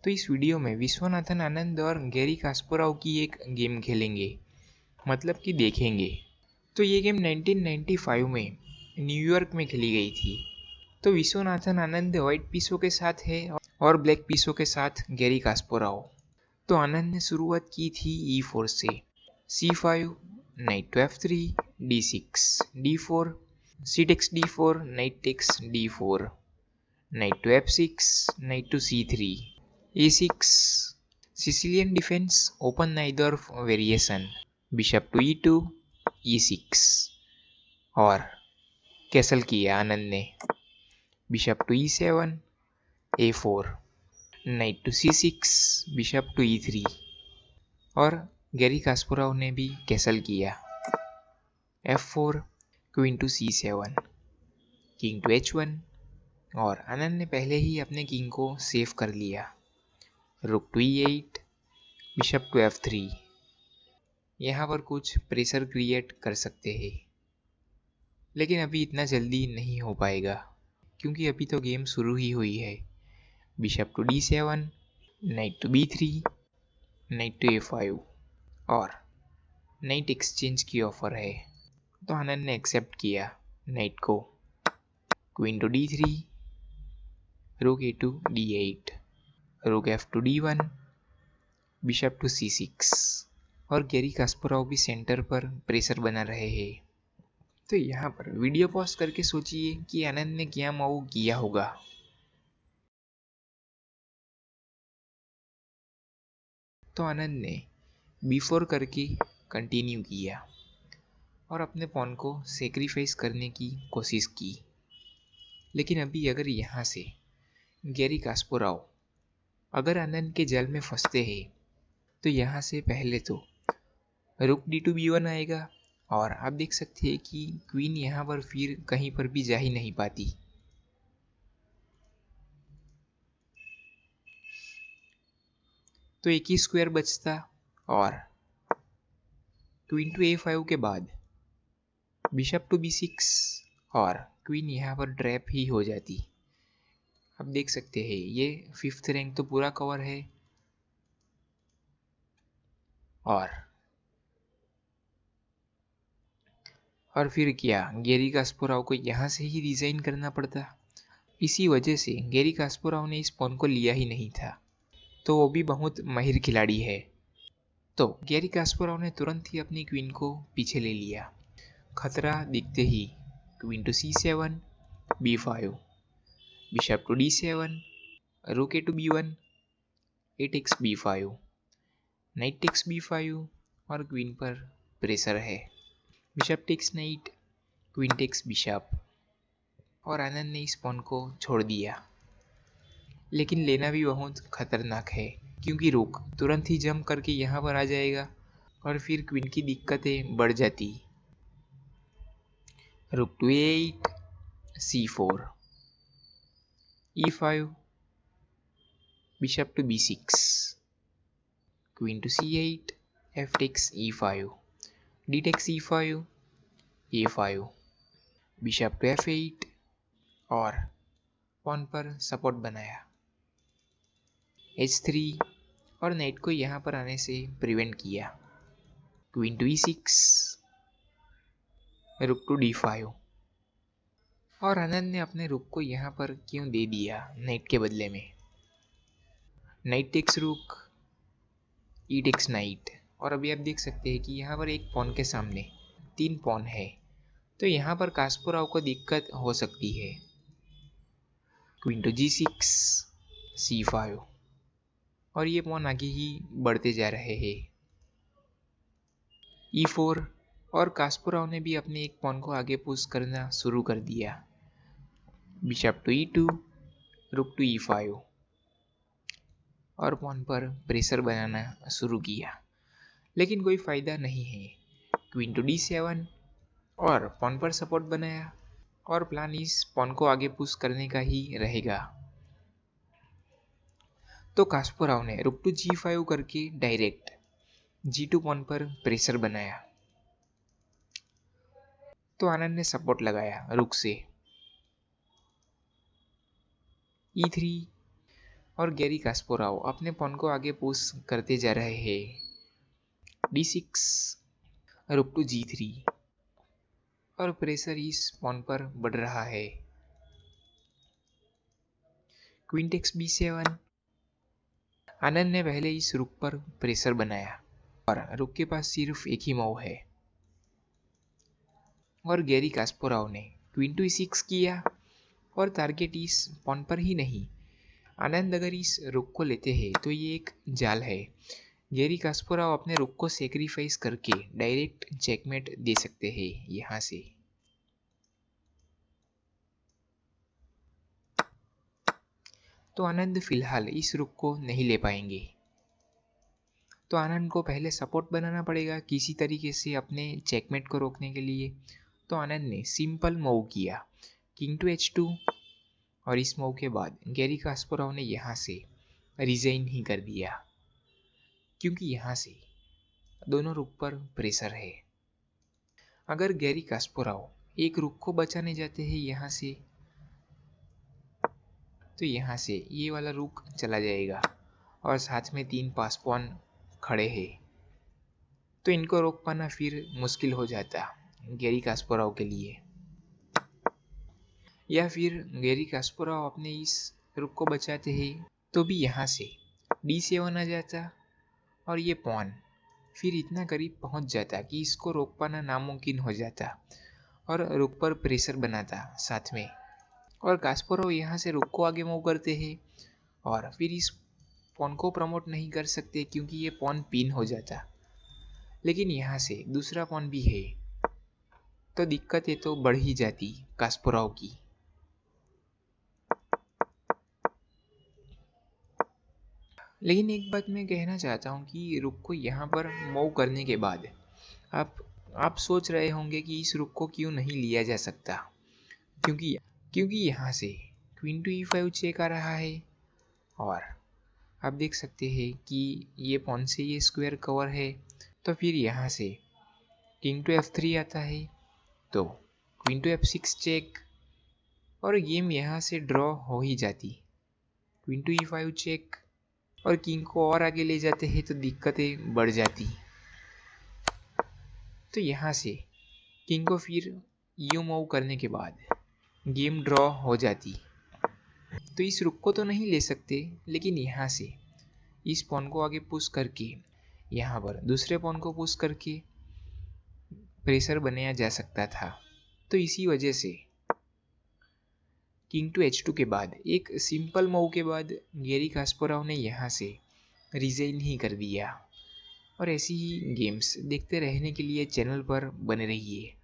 तो इस वीडियो में विश्वनाथन आनंद और गैरी कास्परोव की एक गेम खेलेंगे, मतलब कि देखेंगे। तो ये गेम 1995 में न्यूयॉर्क में खेली गई थी। तो विश्वनाथन आनंद व्हाइट पीसों के साथ है और ब्लैक पीसों के साथ गैरी कास्परोव। तो आनंद ने शुरुआत की थी E4 से। C5, knight to F3, D6, D4, C takes D4, knight takes D4, knight to F6, knight to C3, E6, Sicilian defense open neither variation, bishop to E2, E6 और castle किया आनंद ने, bishop to E7, A4, knight to C6, bishop to E3 और Gary Kasparov ने भी castle किया, F4, queen to C7, king to H1 और आनंद ने पहले ही अपने किंग को सेव कर लिया, रुक to E8, bishop to F3। यहाँ पर कुछ प्रेशर क्रिएट कर सकते हैं, लेकिन अभी इतना जल्दी नहीं हो पाएगा क्योंकि अभी तो गेम शुरू ही हुई है। Bishop to D7, knight to B3, knight to A5 और नाइट एक्सचेंज की ऑफर है, तो आनंद ने एक्सेप्ट किया नाइट को। क्वीन टू D3, रुक A टू D8, रुक F to D1, bishop to C6 और गैरी कास्परोव भी सेंटर पर प्रेशर बना रहे हैं। तो यहाँ पर वीडियो पॉज करके सोचिए कि आनंद ने क्या मूव किया होगा। तो आनंद ने B4 करके कंटिन्यू किया और अपने पॉन को सेक्रीफाइस करने की कोशिश की। लेकिन अभी अगर यहाँ से गैरी कास्परोव अगर आनंद के जाल में फंसते हैं तो यहाँ से पहले तो रुक D2 B1 आएगा और आप देख सकते हैं कि क्वीन यहाँ पर फिर कहीं पर भी जा ही नहीं पाती। तो एक ही स्क्वायर बचता और क्वीन टू A5 के बाद बिशप टू B6 और क्वीन यहाँ पर ट्रैप ही हो जाती। आप देख सकते हैं ये 5th रैंक तो पूरा कवर है और फिर क्या गैरी कास्परोव को यहाँ से ही रिजाइन करना पड़ता। इसी वजह से गैरी कास्परोव ने इस पॉन को लिया ही नहीं था, तो वो भी बहुत माहिर खिलाड़ी है। तो गैरी कास्परोव ने तुरंत ही अपनी क्वीन को पीछे ले लिया। खतरा दिखते ही queen to C7, B5, bishop to D7, रुक A to B1, A takes B5, knight takes B5 और क्वीन पर प्रेशर है। Bishop takes knight, queen takes bishop और आनंद ने इस पॉन को छोड़ दिया। लेकिन लेना भी बहुत खतरनाक है क्योंकि रुक तुरंत ही जंप करके यहाँ पर आ जाएगा और फिर क्वीन की दिक्कतें बढ़ जाती। Rook to A8, C4, E5, bishop to B6, queen to C8, F takes E5, D takes E5, A5, bishop to F8 और पॉन पर सपोर्ट बनाया H3 और नाइट को यहाँ पर आने से प्रिवेंट किया। क्वीन टू E6, रुक टू D5 और आनंद ने अपने रुक को यहाँ पर क्यों दे दिया नाइट के बदले में। नाइट टेक्स रुक, ई टेक्स नाइट और अभी आप देख सकते हैं कि यहाँ पर एक पॉन के सामने 3 पॉन है, तो यहाँ पर कास्परोव को दिक्कत हो सकती है। क्वीन टू G6, C5 और ये पॉन आगे ही बढ़ते जा रहे हैं। E4 और कास्परोव ने भी अपने एक पॉन को आगे पुश करना शुरू कर दिया। बिशप टू E2, रुक टू E5 और पॉन पर प्रेशर बनाना शुरू किया, लेकिन कोई फायदा नहीं है। क्वीन टू D7 और पॉन पर सपोर्ट बनाया और प्लान इस पॉन को आगे पुश करने का ही रहेगा। तो कास्परोव ने रुक टू G5 करके डायरेक्ट G2 पॉन पर प्रेशर बनाया, तो आनंद ने सपोर्ट लगाया रुक से। E3, और गैरी कास्पारोव अपने पॉन को आगे पुश करते जा रहे हैं। d6, रुक टू g3 और प्रेशर इस पॉन पर बढ़ रहा है। Queen takes b7। आनंद ने पहले इस रुक पर प्रेशर बनाया और रुक के पास सिर्फ एक ही मूव है। और गैरी कास्पारोव ने क्वीन टू e6 किया और टारगेट इस पॉन पर ही नहीं, आनंद अगर इस रुक को लेते हैं तो ये एक जाल है। गैरी कास्पारोव अपने रुक को सेक्रीफाइस करके डायरेक्ट चेकमेट दे सकते हैं यहाँ से। तो आनंद फिलहाल इस रुक को नहीं ले पाएंगे। तो आनंद को पहले सपोर्ट बनाना पड़ेगा किसी तरीके से अपने चेकमेट को रोकने के लिए। तो आनंद ने सिंपल मूव किया किंग टू h2 और इस मूव के बाद गैरी कास्पारोव ने यहाँ से रिजाइन ही कर दिया, क्योंकि यहाँ से दोनों रुक पर प्रेशर है। अगर गैरी कास्पारोव एक रुक को बचाने जाते हैं यहाँ से, तो यहाँ से ये वाला रुक चला जाएगा और साथ में 3 पास पॉन खड़े हैं, तो इनको रोक पाना फिर मुश्किल हो जाता गैरी कास्पारोव के लिए। या फिर गैरी कास्पारोव अपने इस रुक को बचाते हैं तो भी यहाँ से d7 आ जाता और ये पॉन फिर इतना करीब पहुँच जाता कि इसको रोक पाना नामुमकिन हो जाता और रुक पर प्रेशर बनाता साथ में। और कास्पारोव यहाँ से रुक को आगे मूव करते हैं और फिर इस पॉन को प्रमोट नहीं कर सकते क्योंकि ये पॉन पिन हो जाता। लेकिन यहाँ से दूसरा पॉन भी है, तो दिक्कतें तो बढ़ ही जाती कास्पारोव की। लेकिन एक बात मैं कहना चाहता हूँ कि रुक को यहाँ पर मूव करने के बाद आप सोच रहे होंगे कि इस रुक को क्यों नहीं लिया जा सकता, क्योंकि यहाँ से क्वीन टू e5 चेक आ रहा है और आप देख सकते हैं कि ये पॉन से ये स्क्वायर कवर है। तो फिर यहाँ से किंग टू f3 आता है, तो क्वीन टू f6 चेक और गेम यहाँ से ड्रॉ हो ही जाती। क्वीन टू e5 चेक और किंग को और आगे ले जाते हैं तो दिक्कतें बढ़ जाती। तो यहाँ से किंग को फिर यू मूव करने के बाद गेम ड्रॉ हो जाती। तो इस रुक को तो नहीं ले सकते, लेकिन यहाँ से इस पॉन को आगे पुश करके यहाँ पर दूसरे पॉन को पुश करके प्रेशर बनाया जा सकता था। तो इसी वजह से किंग टू h2 के बाद एक सिंपल मूव के बाद गैरी कास्पारोव ने यहाँ से रिजाइन ही कर दिया। और ऐसी ही गेम्स देखते रहने के लिए चैनल पर बने रहिए।